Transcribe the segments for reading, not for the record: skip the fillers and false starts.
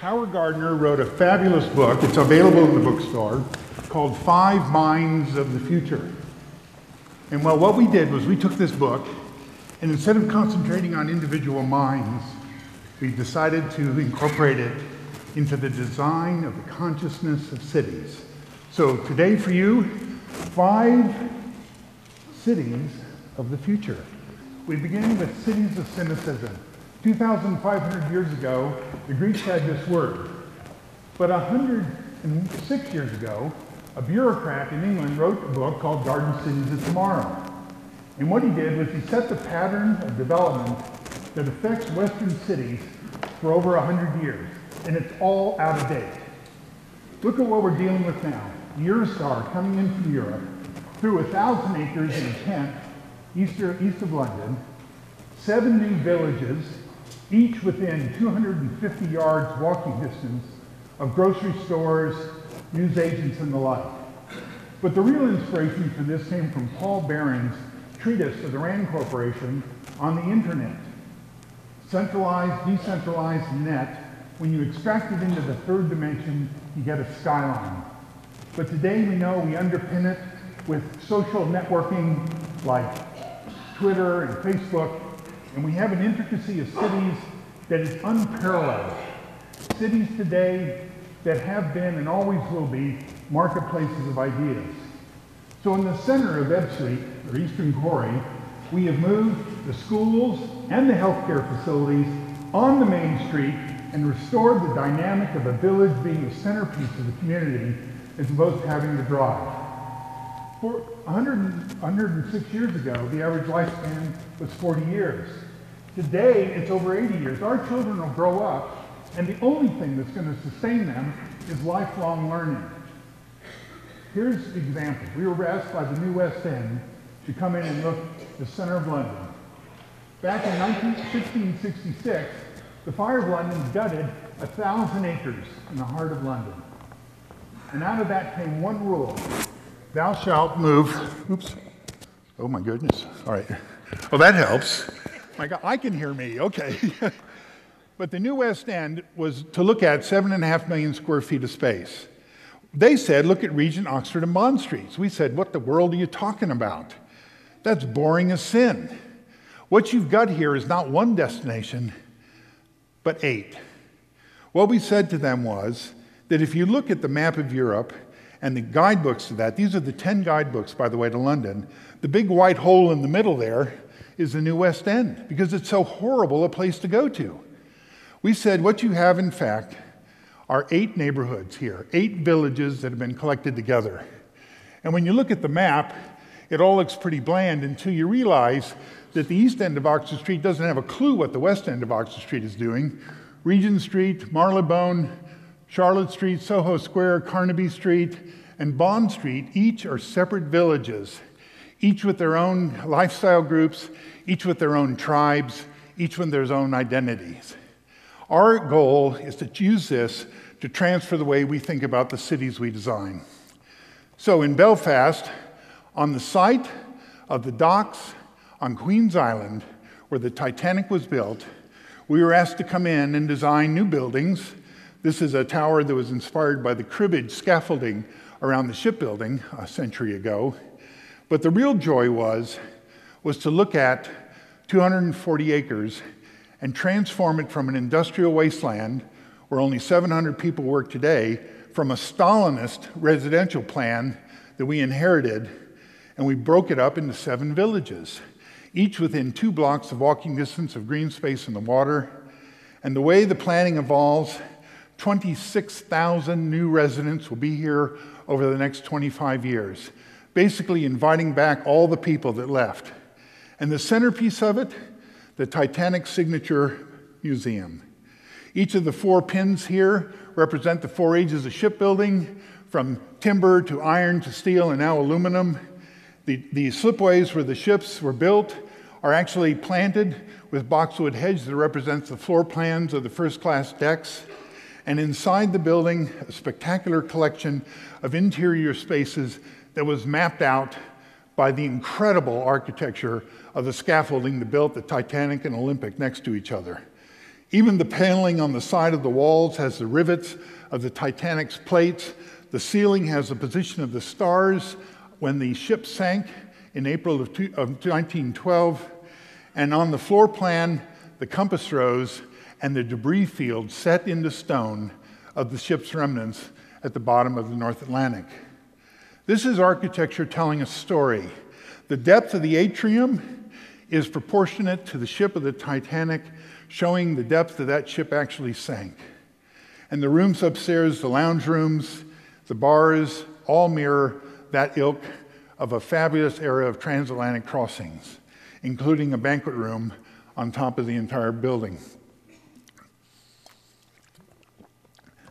Howard Gardner wrote a fabulous book, it's available in the bookstore, called 5 Minds of the Future. And well, what we did was we took this book, and instead of concentrating on individual minds, we decided to incorporate it into the design of the consciousness of cities. So today for you, 5 cities of the future. We begin with cities of cynicism. 2,500 years ago, the Greeks had this word. But 106 years ago, a bureaucrat in England wrote a book called Garden Cities of Tomorrow. And what he did was he set the pattern of development that affects Western cities for over 100 years. And it's all out of date. Look at what we're dealing with now. The Eurostar coming in from Europe through 1,000 acres in Kent, east of London, 7 new villages, each within 250 yards walking distance of grocery stores, news agents, and the like. But the real inspiration for this came from Paul Barron's treatise of the RAND Corporation on the internet. Centralized, decentralized net, when you extract it into the 3rd dimension, you get a skyline. But today we know we underpin it with social networking like Twitter and Facebook, and we have an intricacy of cities that is unparalleled. Cities today that have been and always will be marketplaces of ideas. So in the center of Ebb Street, or Eastern Quarry, we have moved the schools and the healthcare facilities on the main street and restored the dynamic of a village being the centerpiece of the community as opposed to having to drive. For 106 years ago, the average lifespan was 40 years. Today, it's over 80 years. Our children will grow up, and the only thing that's going to sustain them is lifelong learning. Here's the example. We were asked by the New West End to come in and look at the center of London. Back in 1666, the Fire of London gutted 1,000 acres in the heart of London. And out of that came one rule. Thou shalt move, oops, oh my goodness, all right. Well, that helps. My God, I can hear me, okay. But the New West End was to look at 7.5 million square feet of space. They said, look at Regent, Oxford, and Bond Streets. We said, what the world are you talking about? That's boring as sin. What you've got here is not one destination, but 8. What we said to them was that if you look at the map of Europe and the guidebooks to that, these are the 10 guidebooks, by the way, to London, the big white hole in the middle there is the New West End, because it's so horrible a place to go to. We said what you have, in fact, are 8 neighborhoods here, 8 villages that have been collected together. And when you look at the map, it all looks pretty bland until you realize that the east end of Oxford Street doesn't have a clue what the west end of Oxford Street is doing. Regent Street, Marylebone, Charlotte Street, Soho Square, Carnaby Street, and Bond Street each are separate villages, each with their own lifestyle groups, each with their own tribes, each with their own identities. Our goal is to use this to transfer the way we think about the cities we design. So in Belfast, on the site of the docks on Queen's Island, where the Titanic was built, we were asked to come in and design new buildings. This is a tower that was inspired by the cribbage scaffolding around the shipbuilding a century ago. But the real joy was to look at 240 acres and transform it from an industrial wasteland where only 700 people work today, from a Stalinist residential plan that we inherited, and we broke it up into 7 villages, each within 2 blocks of walking distance of green space and the water. And the way the planning evolves, 26,000 new residents will be here over the next 25 years, basically inviting back all the people that left. And the centerpiece of it, the Titanic Signature Museum. Each of the 4 pins here represent the 4 ages of shipbuilding, from timber to iron to steel and now aluminum. The slipways where the ships were built are actually planted with boxwood hedge that represents the floor plans of the first-class decks. And inside the building, a spectacular collection of interior spaces that was mapped out by the incredible architecture of the scaffolding that built the Titanic and Olympic next to each other. Even the paneling on the side of the walls has the rivets of the Titanic's plates. The ceiling has the position of the stars when the ship sank in April of 1912. And on the floor plan, the compass rose and the debris field set into stone of the ship's remnants at the bottom of the North Atlantic. This is architecture telling a story. The depth of the atrium is proportionate to the ship of the Titanic, showing the depth of that ship actually sank. And the rooms upstairs, the lounge rooms, the bars, all mirror that ilk of a fabulous era of transatlantic crossings, including a banquet room on top of the entire building.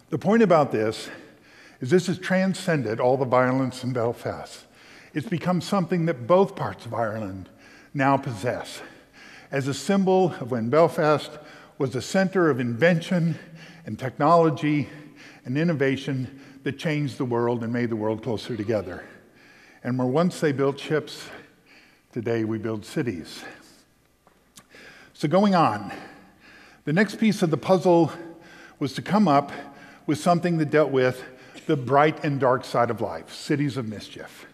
The point about this has transcended all the violence in Belfast. It's become something that both parts of Ireland now possess, as a symbol of when Belfast was a center of invention and technology and innovation that changed the world and made the world closer together. And where once they built ships, today we build cities. So going on, the next piece of the puzzle was to come up with something that dealt with the bright and dark side of life, cities of mischief.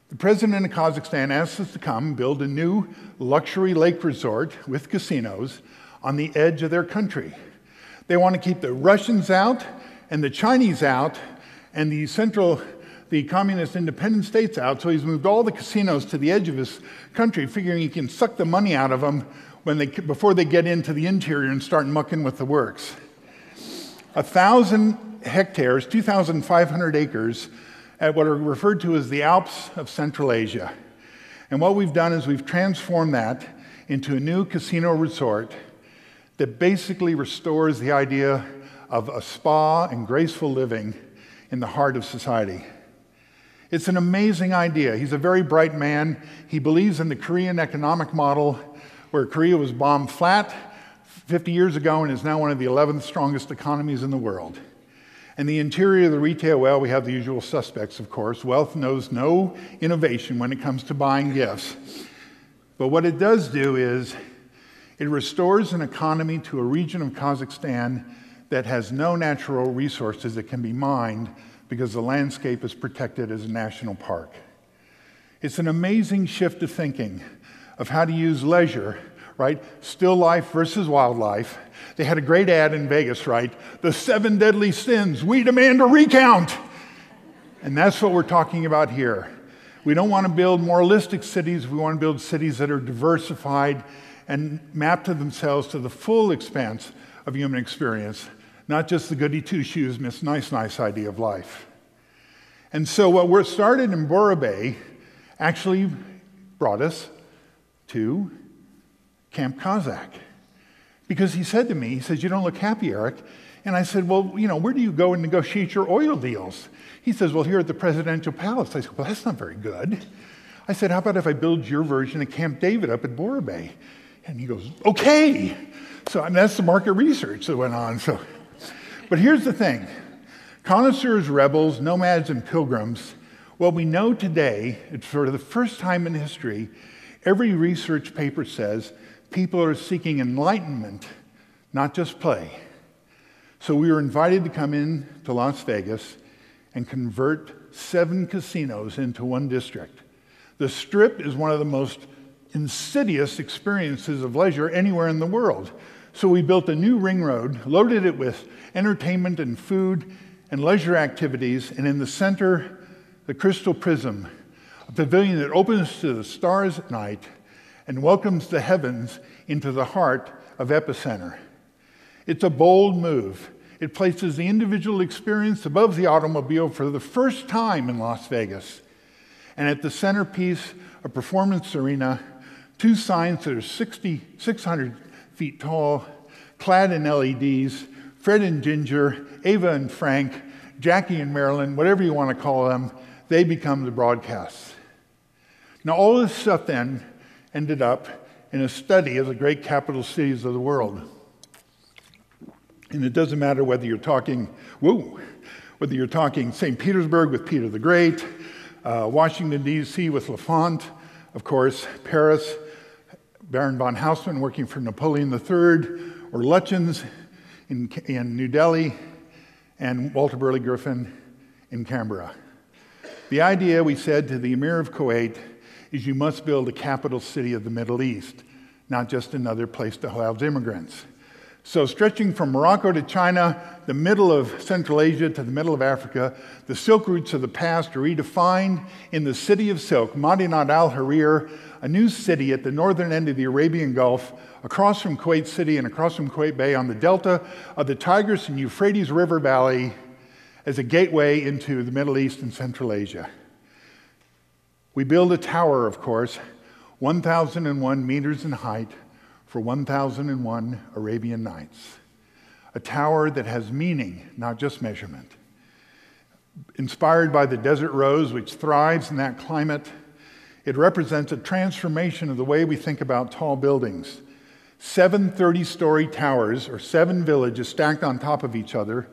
The president of Kazakhstan asked us to come build a new luxury lake resort with casinos on the edge of their country. They want to keep the Russians out and the Chinese out and the communist independent states out, so he's moved all the casinos to the edge of his country, figuring he can suck the money out of them before they get into the interior and start mucking with the works. 1,000 hectares, 2,500 acres, at what are referred to as the Alps of Central Asia. And what we've done is we've transformed that into a new casino resort that basically restores the idea of a spa and graceful living in the heart of society. It's an amazing idea. He's a very bright man. He believes in the Korean economic model, where Korea was bombed flat 50 years ago and is now one of the 11th strongest economies in the world. And the interior of the retail, well, we have the usual suspects, of course. Wealth knows no innovation when it comes to buying gifts. But what it does do is it restores an economy to a region of Kazakhstan that has no natural resources that can be mined because the landscape is protected as a national park. It's an amazing shift of thinking of how to use leisure, right? Still life versus wildlife. They had a great ad in Vegas, right? The 7 deadly sins, we demand a recount. And that's what we're talking about here. We don't want to build moralistic cities. We want to build cities that are diversified and map to themselves to the full expanse of human experience, not just the goody two-shoes, Miss Nice idea of life. And so what we're started in Bora Bay actually brought us to Camp Kazakh. Because he said to me, he says, "You don't look happy, Erik." And I said, "Well, where do you go and negotiate your oil deals?" He says, "Well, here at the presidential palace." I said, "Well, that's not very good." I said, "How about if I build your version of Camp David up at Bora Bay?" And he goes, "Okay." So that's the market research that went on. But here's the thing. Connoisseurs, rebels, nomads, and pilgrims, what we know today, it's for the first time in history, every research paper says people are seeking enlightenment, not just play. So we were invited to come in to Las Vegas and convert 7 casinos into one district. The Strip is one of the most insidious experiences of leisure anywhere in the world. So we built a new ring road, loaded it with entertainment and food and leisure activities, and in the center, the Crystal Prism, a pavilion that opens to the stars at night and welcomes the heavens into the heart of Epicenter. It's a bold move. It places the individual experience above the automobile for the first time in Las Vegas. And at the centerpiece, a performance arena, 2 signs that are 600 feet tall, clad in LEDs, Fred and Ginger, Ava and Frank, Jackie and Marilyn, whatever you want to call them, they become the broadcasts. Now, all this stuff then ended up in a study of the great capital cities of the world. And it doesn't matter whether you're talking, St. Petersburg with Peter the Great, Washington, D.C. with L'Enfant, of course, Paris, Baron von Haussmann working for Napoleon III, or Lutyens in New Delhi, and Walter Burley Griffin in Canberra. The idea, we said to the Emir of Kuwait, is you must build a capital city of the Middle East, not just another place to house immigrants. So stretching from Morocco to China, the middle of Central Asia to the middle of Africa, the silk routes of the past are redefined in the city of silk, Madinat al-Harir, a new city at the northern end of the Arabian Gulf, across from Kuwait City and across from Kuwait Bay on the delta of the Tigris and Euphrates River Valley as a gateway into the Middle East and Central Asia. We build a tower, of course, 1,001 meters in height for 1,001 Arabian Nights. A tower that has meaning, not just measurement. Inspired by the desert rose, which thrives in that climate, it represents a transformation of the way we think about tall buildings. 7 30-story towers, or 7 villages stacked on top of each other,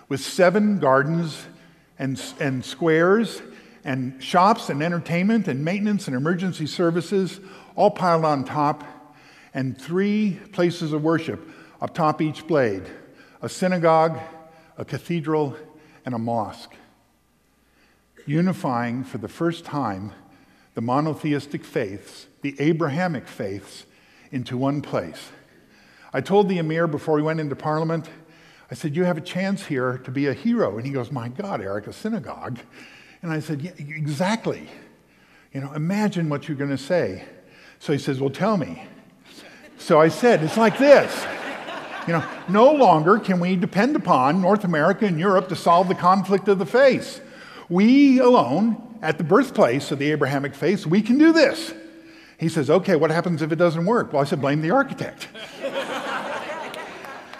with 7 gardens and squares and shops and entertainment and maintenance and emergency services, all piled on top, and 3 places of worship up top each blade, a synagogue, a cathedral, and a mosque, unifying for the first time the monotheistic faiths, the Abrahamic faiths, into one place. I told the Emir before we went into Parliament, I said, you have a chance here to be a hero. And he goes, my God, Eric, a synagogue? And I said, yeah, exactly. Imagine what you're going to say. So he says, well, tell me. So I said, it's like this. No longer can we depend upon North America and Europe to solve the conflict of the faiths. We alone, at the birthplace of the Abrahamic faith, we can do this. He says, okay, what happens if it doesn't work? Well, I said, blame the architect.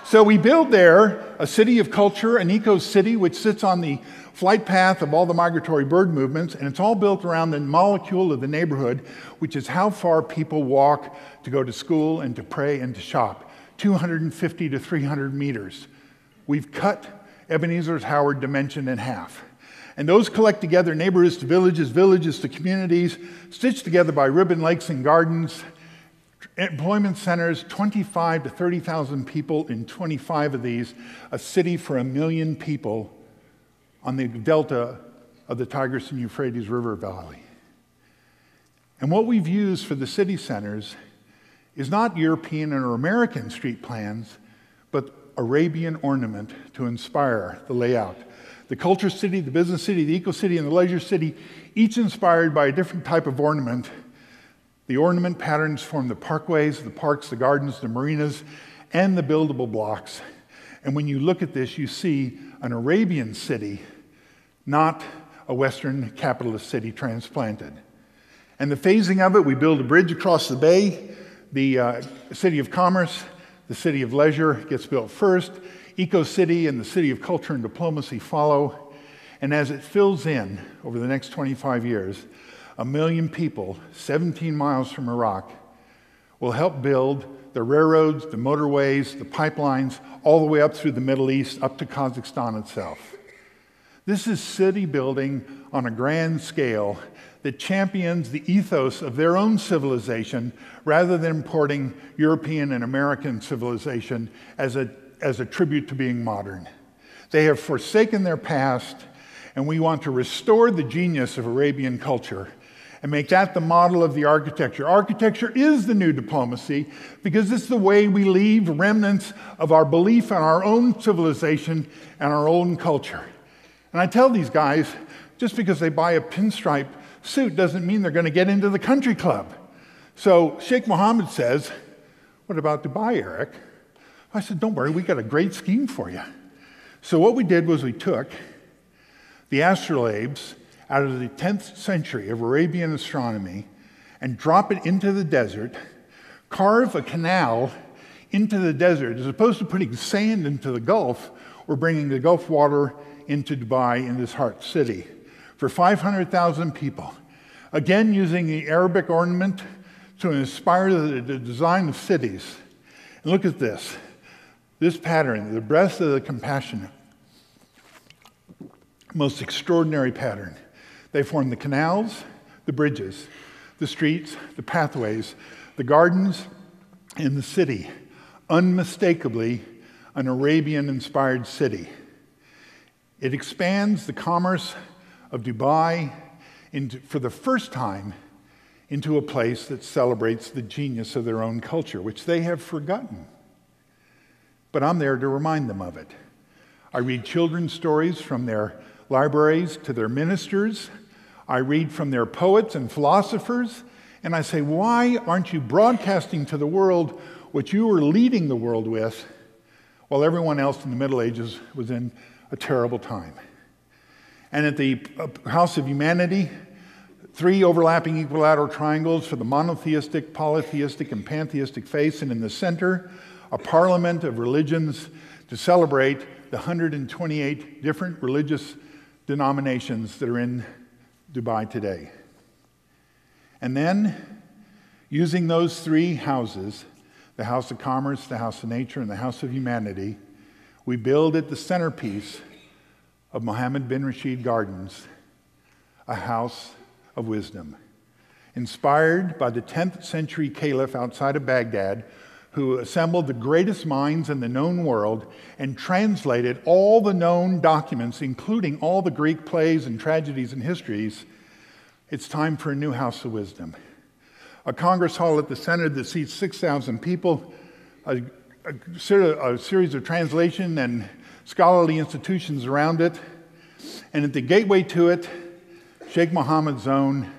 So we build there a city of culture, an eco-city, which sits on the flight path of all the migratory bird movements, and it's all built around the molecule of the neighborhood, which is how far people walk to go to school and to pray and to shop, 250 to 300 meters. We've cut Ebenezer's Howard dimension in half. And those collect together neighborhoods to villages, villages to communities, stitched together by ribbon lakes and gardens, employment centers, 25 to 30,000 people in 25 of these, a city for 1 million people on the delta of the Tigris and Euphrates River Valley. And what we've used for the city centers is not European or American street plans, but Arabian ornament to inspire the layout. The culture city, the business city, the eco city, and the leisure city, each inspired by a different type of ornament. The ornament patterns form the parkways, the parks, the gardens, the marinas, and the buildable blocks. And when you look at this, you see an Arabian city, not a Western capitalist city transplanted. And the phasing of it, we build a bridge across the bay. The city of commerce, the city of leisure gets built first. Eco-city and the city of culture and diplomacy follow. And as it fills in over the next 25 years, 1 million people, 17 miles from Iraq, will help build the railroads, the motorways, the pipelines, all the way up through the Middle East, up to Kazakhstan itself. This is city building on a grand scale that champions the ethos of their own civilization rather than importing European and American civilization as a tribute to being modern. They have forsaken their past, and we want to restore the genius of Arabian culture and make that the model of the architecture. Architecture is the new diplomacy because it's the way we leave remnants of our belief in our own civilization and our own culture. And I tell these guys, just because they buy a pinstripe suit doesn't mean they're going to get into the country club. So Sheikh Mohammed says, what about Dubai, Eric? I said, don't worry, we got a great scheme for you. So what we did was we took the astrolabes out of the 10th century of Arabian astronomy and drop it into the desert, carve a canal into the desert. As opposed to putting sand into the Gulf, we're bringing the Gulf water into Dubai, in this heart city, for 500,000 people. Again, using the Arabic ornament to inspire the design of cities. And look at this. This pattern, the breadth of the compassion, most extraordinary pattern. They form the canals, the bridges, the streets, the pathways, the gardens, and the city unmistakably an Arabian-inspired city. It expands the commerce of Dubai for the first time into a place that celebrates the genius of their own culture, which they have forgotten. But I'm there to remind them of it. I read children's stories from their libraries to their ministers. I read from their poets and philosophers, and I say, why aren't you broadcasting to the world what you were leading the world with while everyone else in the Middle Ages was in a terrible time? And at the House of Humanity, 3 overlapping equilateral triangles for the monotheistic, polytheistic, and pantheistic faiths, and in the center, a parliament of religions to celebrate the 128 different religious denominations that are in Dubai today. And then, using those 3 houses, the House of Commerce, the House of Nature, and the House of Humanity, we build at the centerpiece of Mohammed bin Rashid Gardens, a house of wisdom, inspired by the 10th century caliph outside of Baghdad, who assembled the greatest minds in the known world and translated all the known documents, including all the Greek plays and tragedies and histories. It's time for a new house of wisdom. A Congress hall at the center that seats 6,000 people, a series of translation and scholarly institutions around it, and at the gateway to it, Sheikh Mohammed's own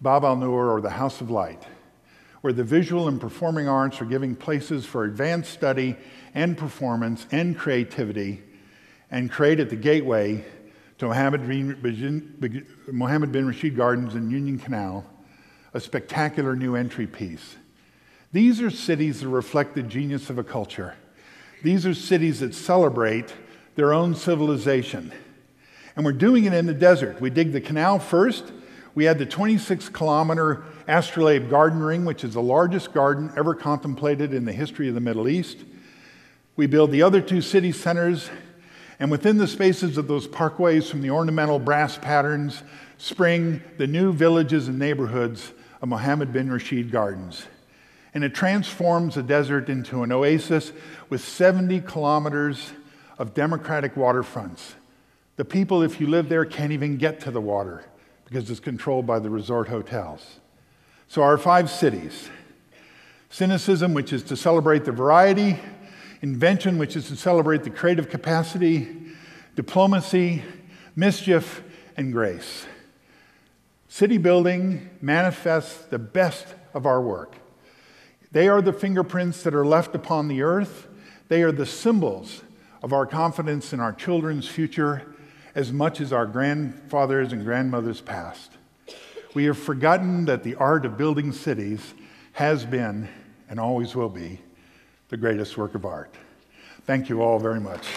Bab al-Nur, or the House of Light, where the visual and performing arts are giving places for advanced study and performance and creativity, and create at the gateway to Mohammed bin Rashid Gardens in Union Canal a spectacular new entry piece. These are cities that reflect the genius of a culture. These are cities that celebrate their own civilization. And we're doing it in the desert. We dig the canal first. We had the 26-kilometer astrolabe garden ring, which is the largest garden ever contemplated in the history of the Middle East. We build the other 2 city centers, and within the spaces of those parkways from the ornamental brass patterns spring the new villages and neighborhoods of Mohammed bin Rashid Gardens. And it transforms the desert into an oasis with 70 kilometers of democratic waterfronts. The people, if you live there, can't even get to the water because it's controlled by the resort hotels. So our 5 cities: cynicism, which is to celebrate the variety; invention, which is to celebrate the creative capacity; diplomacy, mischief, and grace. City building manifests the best of our work. They are the fingerprints that are left upon the earth. They are the symbols of our confidence in our children's future as much as our grandfathers and grandmothers' past. We have forgotten that the art of building cities has been, and always will be, the greatest work of art. Thank you all very much.